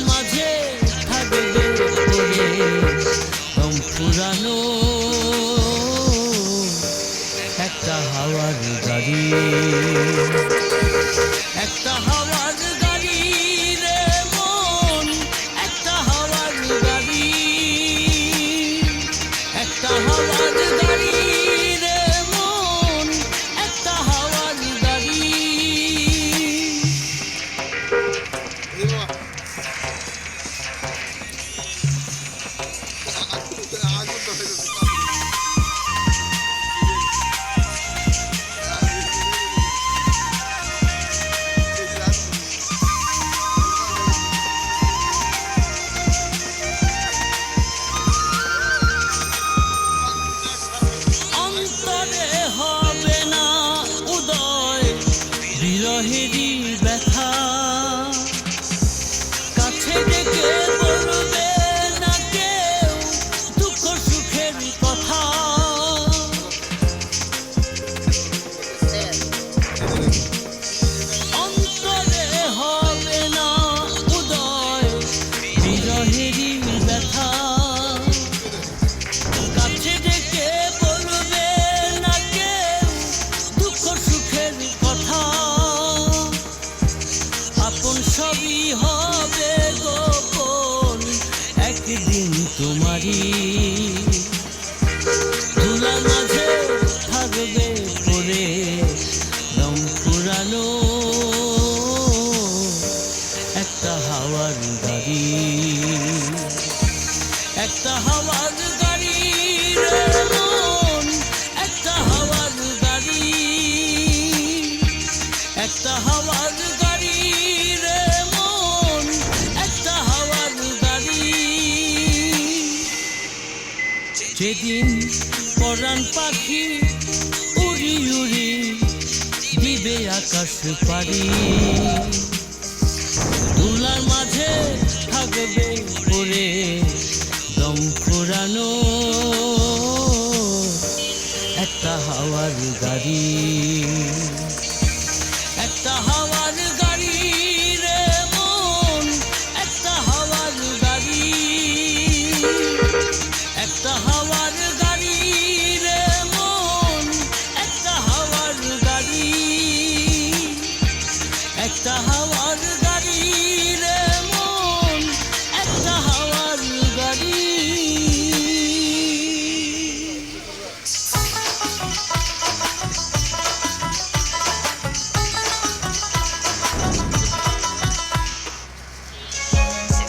মাঝে থাকবে পড়ে দম ফুরানো একটা হাওয়ার গাড়ি, একটা হাওয়ার গাড়ি রে মন, একটা হাওয়ার গাড়ি, একটা হাওয়ার গাড়ি রে মন, একটা হাওয়ার গাড়ি। বিরহেরই ব্যথা কাছে ডেকে বলবে না কেউ দুঃখ সুখের কথা। অন্তরে হবে না উদয় বিরহেরই ব্যথা কাছে ডেকে বলবে না কেউ দুঃখ সুখের কথা। আপন সবই হবে গোপন একদিন তোমারই, ধুলার মাঝে থাকবে পড়ে দম ফুরানো একটা হাওয়ার গাড়ি, একটা হাওয়ার গাড়ি রে মন, একটা হাওয়ার গাড়ি, একটা হাওয়ার গাড়ি রে মন, একটা হাওয়ার গাড়ি। যেদিন পরাণ পাখি উড়ি উড়ি দিবে আকাশ পাড়ি, ধুলার মাঝে থাকবে পড়ে দম ফুরানো একটা হাওয়ার গাড়ি, একটা হাওয়ার গাড়ি রে মন, একটা হাওয়ার গাড়ি, একটা হাওয়ার গাড়ি রে মন, একটা হাওয়ার গাড়ি, একটা হাওয়ার গাড়ি রে মন, একটা হাওয়ার গাড়ি।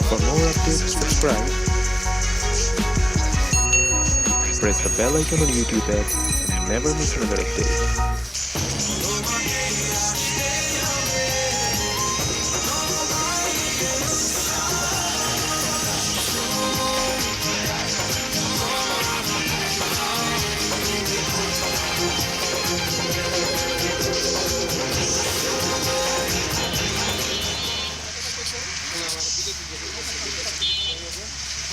For more updates, subscribe. Press the bell icon on YouTube app and never miss another update.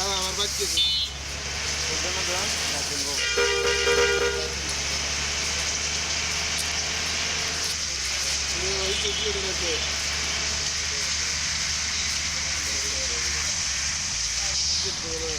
আমার বাচ্চা ওই